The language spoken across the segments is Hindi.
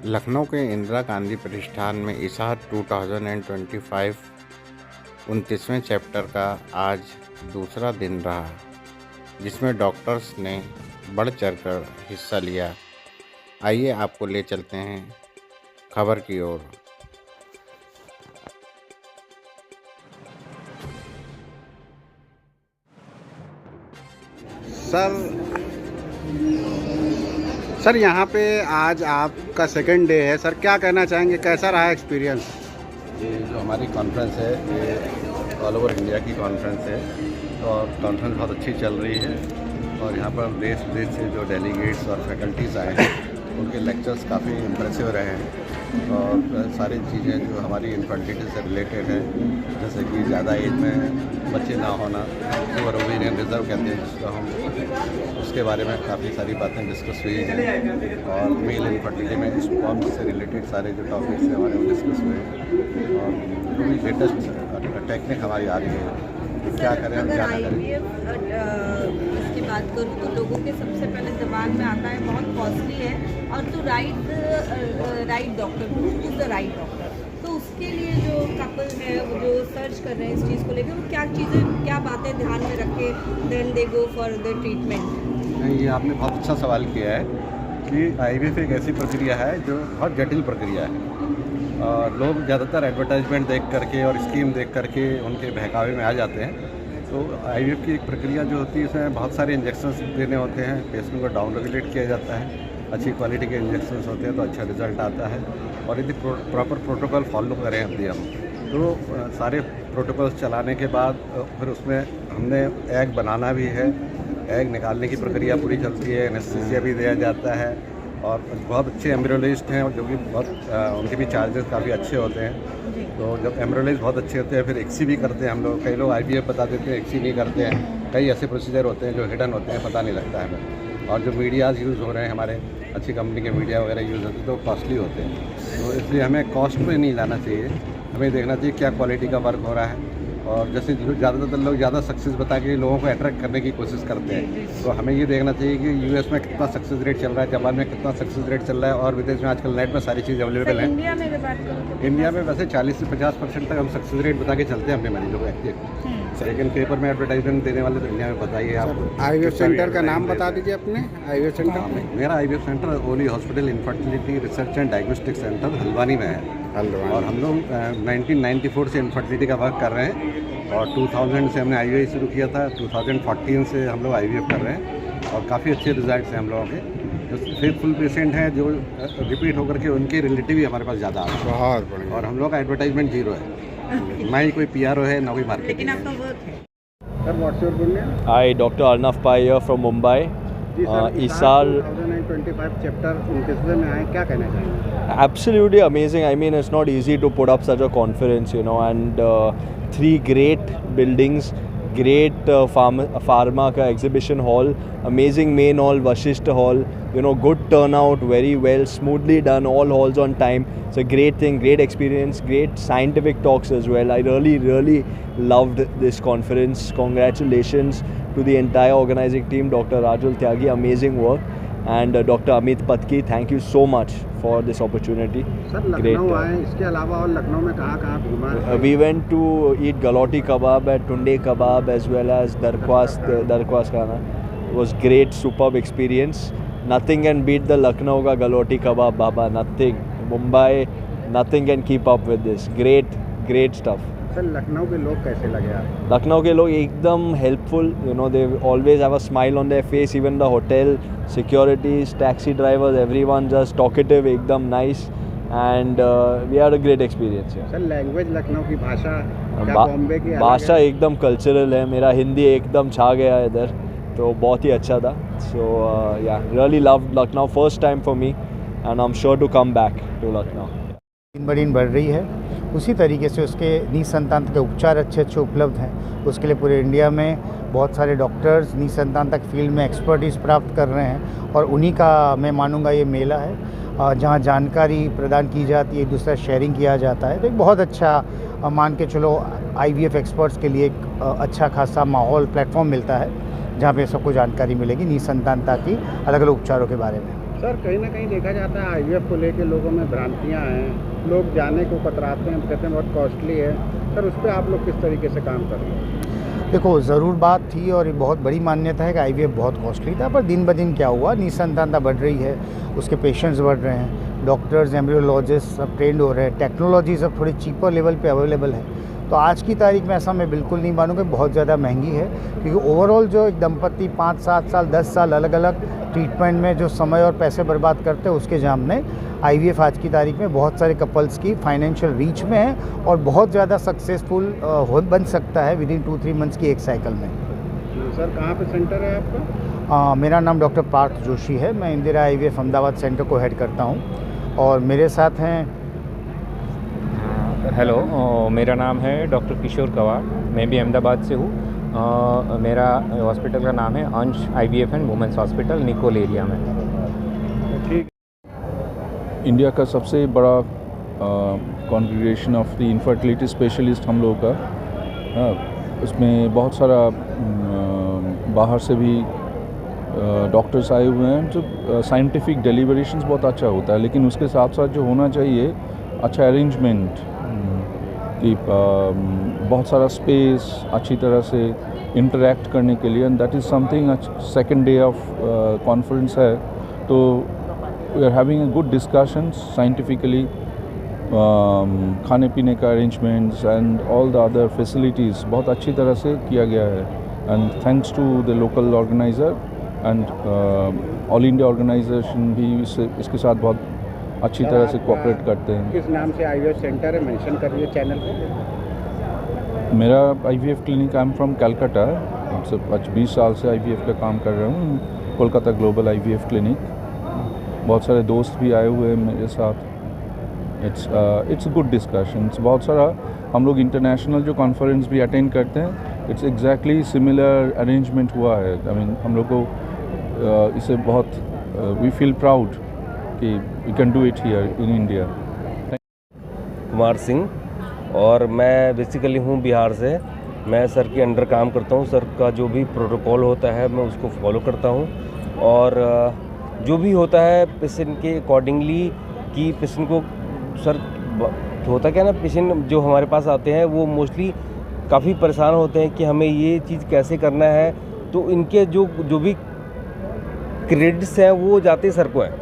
लखनऊ के इंदिरा गांधी प्रतिष्ठान में ईसा 2025 29वें चैप्टर का आज दूसरा दिन रहा, जिसमें डॉक्टर्स ने बढ़ चढ़कर हिस्सा लिया। आइए आपको ले चलते हैं खबर की ओर। सर यहाँ पे आज आपका सेकंड डे है। सर क्या कहना चाहेंगे, कैसा रहा एक्सपीरियंस? ये जो हमारी कॉन्फ्रेंस है ये ऑल ओवर इंडिया की कॉन्फ्रेंस है और कॉन्फ्रेंस बहुत अच्छी चल रही है और यहाँ पर देश विदेश से जो डेलीगेट्स और फैकल्टीज़ आए हैं उनके लेक्चर्स काफ़ी इम्प्रेसिव रहे हैं और सारी चीज़ें जो हमारी इनफर्टिलिटी से रिलेटेड है, जैसे कि ज़्यादा एज में बच्चे ना होना, ओवर ओवेरियन रिजर्व कहते हैं जिसको हम, उसके बारे में काफ़ी सारी बातें डिस्कस हुई हैं और मेल इनफर्टिलिटी में स्पर्म से रिलेटेड सारे जो टॉपिक्स हैं हमारे वो डिस्कस हुए हैं और जो भी लेटेस्ट टेक्निक हमारी आ रही है क्या करें हम क्या करें। इसकी बात करूँ तो लोगों के सबसे पहले दिमाग में आता है बहुत कॉस्टली है और तो right doctor, is the right doctor. तो उसके लिए जो कपल है वो जो सर्च कर रहे हैं इस चीज़ को लेकर, वो क्या चीज़ें क्या बातें ध्यान में रखे then they go for the treatment. ये आपने बहुत अच्छा सवाल किया है कि IVF एक ऐसी प्रक्रिया है जो बहुत जटिल प्रक्रिया है और लोग ज़्यादातर एडवर्टाइजमेंट देख करके और स्कीम देख करके उनके बहकावे में आ जाते हैं। तो IVF की एक प्रक्रिया जो होती है इसमें बहुत सारे इंजेक्शंस देने होते हैं, पेशेंट को डाउन रेगुलेट किया जाता है, अच्छी क्वालिटी के इंजेक्शंस होते हैं तो अच्छा रिजल्ट आता है और यदि प्रॉपर प्रोटोकॉल फॉलो करें यदि हम तो सारे प्रोटोकॉल्स चलाने के बाद फिर उसमें हमने एग बनाना भी है, एग निकालने की प्रक्रिया पूरी चलती है, एनेस्थीसिया भी दिया जाता है और बहुत अच्छे एम्ब्रियोलॉजिस्ट हैं जो कि बहुत उनके भी चार्जेस काफ़ी अच्छे होते हैं। तो जब एम्ब्रियोलॉजिस्ट बहुत अच्छे होते हैं फिर एक्सी भी करते हैं हम लोग, कई लोग IVF बता देते हैं, एक्सी नहीं करते हैं, कई ऐसे प्रोसीजर होते हैं जो हिडन होते हैं, पता नहीं लगता है हमें। और जो मीडियाज़ यूज़ हो रहे हैं हमारे अच्छी कंपनी के मीडिया वगैरह यूज़ होते हैं तो कॉस्टली होते हैं, तो इसलिए हमें कॉस्ट पे नहीं लाना चाहिए, हमें देखना चाहिए क्या क्वालिटी का वर्क हो रहा है। और जैसे ज़्यादातर लोग ज़्यादा सक्सेस बता के लोगों को अट्रैक्ट करने की कोशिश करते हैं, तो हमें ये देखना चाहिए कि US में कितना सक्सेस रेट चल रहा है, जापान में कितना सक्सेस रेट चल रहा है और विदेश में आजकल नेट में सारी चीज़ अवेलेबल है। इंडिया में बात करूँ, इंडिया में वैसे 40 से 50% तक हम सक्सेस रेट बता के चलते हैं अपने मरीजों को एक्टिव, लेकिन पेपर में एडवर्टाइजमेंट देने वाले तो इंडिया में बताइए आप। IVF सेंटर का नाम बता दीजिए अपने। IVF सेंटर मेरा IVF सेंटर ओली hospital infertility research and diagnostic centre Haldwani में है और हम लोग 1994 से इनफर्टिलिटी का वर्क कर रहे हैं और 2000 से हमने IVF शुरू किया था, 2014 से हम लोग IVF कर रहे हैं और काफ़ी अच्छे रिजल्ट्स हैं हम लोगों के। जो फेथफुल पेशेंट हैं जो रिपीट होकर के उनके रिलेटिव भी हमारे पास ज़्यादा आ रहे हैं बहुत बढ़िया और हम लोग का एडवर्टाइजमेंट जीरो है, ना ही कोई PRO है ना कोई मार्केटिंग। लेकिन आपका वर्क है। Sir, what's your good name? Hi, Dr. Arnav Pai here from Mumbai. जी सर, ईसा 2025 चैप्टर 29वें में आए, क्या कहना चाहेंगे? Absolutely amazing. I mean, it's not easy to put up such a conference, you know, and 3 great buildings, great pharma ka exhibition hall, amazing main hall, Vashishta hall, you know, good turnout, very well, smoothly done, all halls on time. It's a great thing, great experience, great scientific talks as well. I really loved this conference. Congratulations to the entire organizing team, Dr. Rajul Tyagi, amazing work, and Dr. Amit Patki, thank you so much for this opportunity. Sir, Lucknow आए, इसके अलावा और लखनऊ में कहाँ घूमा? We went to eat Galati kebab at Tunde Kebab as well as Darkwas Khana. It was great, superb experience. Nothing can beat the Lucknow ka Galati kebab, Baba. Nothing. Mumbai, nothing can keep up with this. Great stuff. Sir, Lucknow के लोग कैसे लगे आप? लखनऊ के लोग एकदम helpful, you know, they always have a smile on their face. Even the hotel securities, taxi drivers, everyone just talkative, एकदम nice, and we had a great experience here. Sir, language Lucknow की भाषा क्या बॉम्बे की अलग भाषा है? एकदम कल्चरल है, मेरा हिंदी एकदम छा गया इधर, तो बहुत ही अच्छा था. So yeah, really loved Lucknow, first time for me, and I'm sure to come back to Lucknow. दिन ब दिन बढ़ रही है, उसी तरीके से उसके निसंतान के उपचार अच्छे उपलब्ध हैं। उसके लिए पूरे इंडिया में बहुत सारे डॉक्टर्स निसंतान तक फील्ड में एक्सपर्टीज़ प्राप्त कर रहे हैं और उन्हीं का मैं मानूंगा ये मेला है जहां जानकारी प्रदान की जाती है, एक दूसरा शेयरिंग किया जाता है। तो एक बहुत अच्छा मान के चलो IVF एक्सपर्ट्स के लिए एक अच्छा खासा माहौल प्लेटफॉर्म मिलता है जहाँ पे सबको जानकारी मिलेगी निसंतानता की अलग अलग उपचारों के बारे में। सर कहीं ना कहीं देखा जाता है आईवीएफ को लेके लोगों में भ्रांतियां हैं, लोग जाने को कतराते हैं, कहते हैं बहुत कॉस्टली है। सर उस पर आप लोग किस तरीके से काम कर रहे हैं? देखो, ज़रूर बात थी और ये बहुत बड़ी मान्यता है कि आईवीएफ बहुत कॉस्टली था, पर दिन ब दिन क्या हुआ, निसंतानता बढ़ रही है, उसके पेशेंट्स बढ़ रहे हैं, डॉक्टर्स एम्ब्रियोलॉजिस्ट सब ट्रेंड हो रहे हैं, टेक्नोलॉजी सब थोड़ी चीपर लेवल पे अवेलेबल है। तो आज की तारीख में ऐसा मैं बिल्कुल नहीं मानूँ कि बहुत ज़्यादा महंगी है, क्योंकि ओवरऑल जो एक दंपति 5, 7 साल 10 साल अलग अलग ट्रीटमेंट में जो समय और पैसे बर्बाद करते हैं, उसके सामने आईवीएफ आज की तारीख में बहुत सारे कपल्स की फाइनेंशियल रीच में है और बहुत ज़्यादा सक्सेसफुल बन सकता है विदिन 2-3 मंथ्स की एक साइकिल में। सर कहाँ पे सेंटर है आपका? मेरा नाम डॉक्टर पार्थ जोशी है, मैं इंदिरा आईवीएफ अहमदाबाद सेंटर को हेड करता हूँ और मेरे साथ हैं। हेलो, मेरा नाम है डॉक्टर किशोर कवाड़, मैं भी अहमदाबाद से हूँ। मेरा हॉस्पिटल का नाम है Ansh IVF and women's hospital, Nikol area में। ठीक। इंडिया का सबसे बड़ा congregation of the infertility specialist हम लोगों का, उसमें बहुत सारा बाहर से भी डॉक्टर्स आए हुए हैं। जो साइंटिफिक डेलिब्रेशंस बहुत अच्छा होता है, लेकिन उसके साथ साथ जो होना चाहिए अच्छा अरेंजमेंट, कि बहुत सारा स्पेस अच्छी तरह से इंटरेक्ट करने के लिए, and that is something. Second day of conference है, तो we are having a good discussions scientifically, खाने पीने का arrangements and all the other facilities बहुत अच्छी तरह से किया गया है। And thanks to the local organiser and all India organisation भी इसके साथ बहुत अच्छी तरह से कोऑपरेट करते हैं। किस नाम से आईवीएफ सेंटर है, मेंशन करिए चैनल पे। मेरा IVF clinic, I am from Calcutta, 20 साल से आईवीएफ का काम कर रहा हूँ, कोलकाता ग्लोबल आईवीएफ क्लिनिक। बहुत सारे दोस्त भी आए हुए हैं मेरे साथ। It's good discussions. बहुत सारा हम लोग इंटरनेशनल जो कॉन्फ्रेंस भी अटेंड करते हैं, इट्स एग्जैक्टली सिमिलर अरेंजमेंट हुआ है। आई मीन हम लोग को इसे बहुत वी फील प्राउड कि we can do it here in India. Kumar Singh, और मैं बेसिकली हूँ बिहार से। मैं सर के अंडर काम करता हूँ। सर का जो भी प्रोटोकॉल होता है मैं उसको फॉलो करता हूँ, और जो भी होता है पेशेंट के अकॉर्डिंगली कि पेशेंट को सर होता क्या ना, पेशेंट जो हमारे पास आते हैं वो मोस्टली काफ़ी परेशान होते हैं कि हमें ये चीज़ कैसे करना है, तो इनके जो भी क्रेडिट्स हैं वो जाते सर को हैं।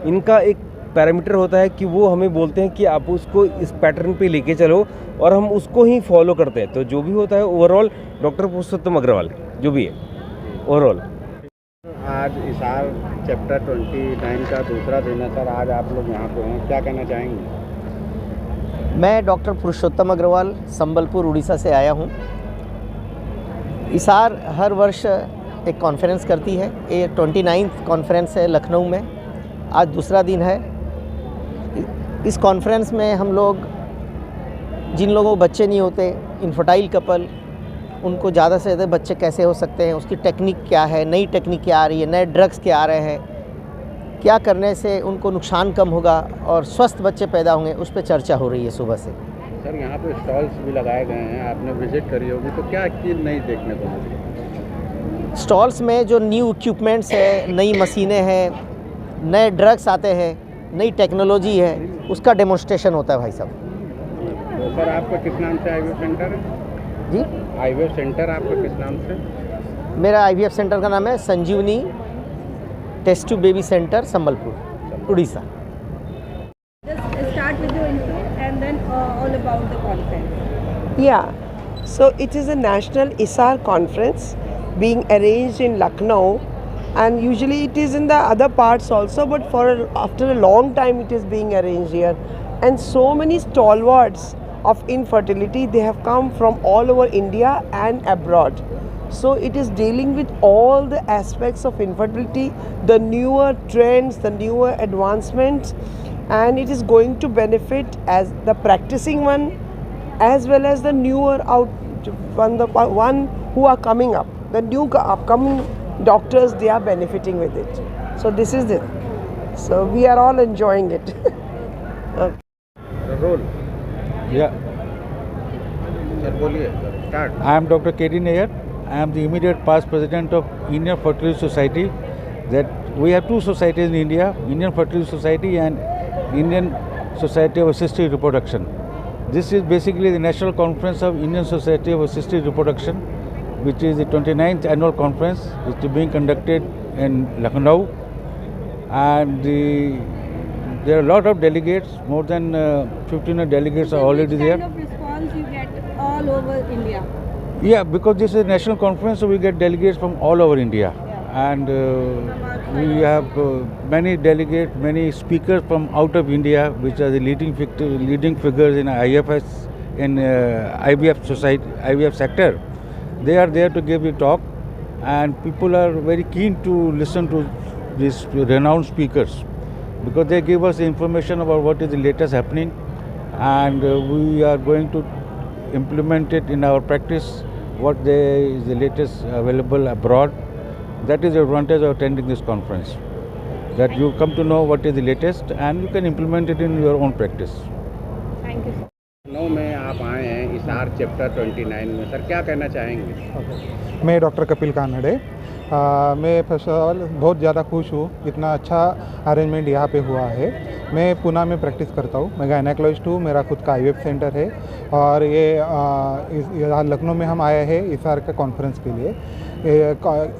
इनका एक पैरामीटर होता है कि वो हमें बोलते हैं कि आप उसको इस पैटर्न पे लेके चलो, और हम उसको ही फॉलो करते हैं। तो जो भी होता है ओवरऑल डॉक्टर पुरुषोत्तम अग्रवाल जो भी है ओवरऑल। आज इसार चैप्टर 29 का दूसरा दिन है सर, आज आप लोग यहाँ पे हैं, क्या कहना चाहेंगे? मैं डॉक्टर पुरुषोत्तम अग्रवाल संबलपुर उड़ीसा से आया हूँ। इसार हर वर्ष एक कॉन्फ्रेंस करती है, ये 29th कॉन्फ्रेंस है लखनऊ में, आज दूसरा दिन है। इस कॉन्फ्रेंस में हम लोग जिन लोगों को बच्चे नहीं होते, इनफर्टाइल कपल, उनको ज़्यादा से ज़्यादा बच्चे कैसे हो सकते हैं, उसकी टेक्निक क्या है, नई टेक्निक क्या आ रही है, नए ड्रग्स क्या आ रहे हैं, क्या करने से उनको नुकसान कम होगा और स्वस्थ बच्चे पैदा होंगे, उस पर चर्चा हो रही है सुबह से। सर यहाँ पे स्टॉल्स भी लगाए गए हैं, आपने विजिट करी होगी, तो क्या चीज़ नई देखने को मिली? स्टॉल्स में जो न्यू इक्विपमेंट्स है, नई मशीनें हैं, नए ड्रग्स आते हैं, नई टेक्नोलॉजी है, उसका डेमोन्स्ट्रेशन होता है भाई साहब। तो सर आपका किस नाम से आईवीएफ सेंटर है? जी, आईवीएफ सेंटर आपका किस नाम से? मेरा आईवीएफ सेंटर का नाम है Sanjeevani test tube baby centre Sambalpur Orissa. Just start with your intro and then all about the conference. Yeah, so it is a national ISAR conference being arranged in Lucknow, and usually it is in the other parts also, but after a long time it is being arranged here, and so many stalwarts of infertility, they have come from all over India and abroad. So it is dealing with all the aspects of infertility, the newer trends, the newer advancements, and it is going to benefit as the practicing one as well as the newer the one who are coming up, the new upcoming doctors, they are benefiting with it. So this is it. So we are all enjoying it. Roll Yeah, sir बोलिए, start. I am Dr. K.D. Nair. I am the immediate past president of Indian Fertility Society that We have two societies in India, Indian Fertility Society and Indian Society of Assisted Reproduction. This is basically the National Conference of Indian Society of Assisted Reproduction, which is the 29th annual conference, which is being conducted in Lucknow. And there are a lot of delegates, more than 15 delegates are already there. What kind of response you get all over India? Yeah, because this is a national conference, so we get delegates from all over India. And we have many delegates, many speakers from out of India, which are the leading figures in IFS, in IVF society, IVF sector. They are there to give the talk, and people are very keen to listen to these renowned speakers because they give us information about what is the latest happening, and we are going to implement it in our practice, what is the latest available abroad. That is the advantage of attending this conference, that you come to know what is the latest and you can implement it in your own practice. Thank you, sir. Lucknow में आप आए हैं इसार चैप्टर 29 में, सर क्या कहना चाहेंगे? मैं डॉक्टर कपिल कानड़े। मैं फर्स्ट ऑफ ऑल बहुत ज़्यादा खुश हूँ, इतना अच्छा अरेंजमेंट यहाँ पे हुआ है। मैं पुणे में प्रैक्टिस करता हूँ, मैं गायनेकोलॉजिस्ट हूँ, मेरा खुद का IVF सेंटर है। और ये यहाँ लखनऊ में हम आए हैं इसार के कॉन्फ्रेंस के लिए।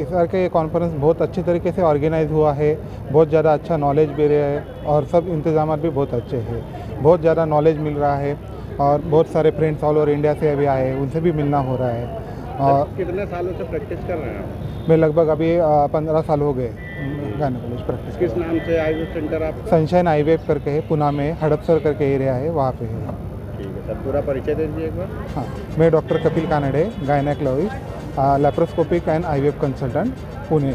इसार के कॉन्फ्रेंस बहुत अच्छे तरीके से ऑर्गेनाइज हुआ है, बहुत ज़्यादा अच्छा नॉलेज भी रहा है और सब इंतजाम भी बहुत अच्छे हैं, बहुत ज़्यादा नॉलेज मिल रहा है और बहुत सारे फ्रेंड्स ऑल ओवर इंडिया से अभी आए हैं, उनसे भी मिलना हो रहा है। और कितने सालों से प्रैक्टिस कर रहे हैं? मैं लगभग अभी 15 साल हो गए गायनेकोलॉजिस्ट प्रैक्टिस। किस नाम से IVF सेंटर आप? सनशाइन IVF करके है, पुणे में हड़पसर करके एरिया है, वहाँ पे है। ठीक है सर, पूरा परिचय दे दीजिए एक बार। हाँ, मैं doctor Kapil Kanade, gynaecologist, laparoscopic and IVF consultant, Pune.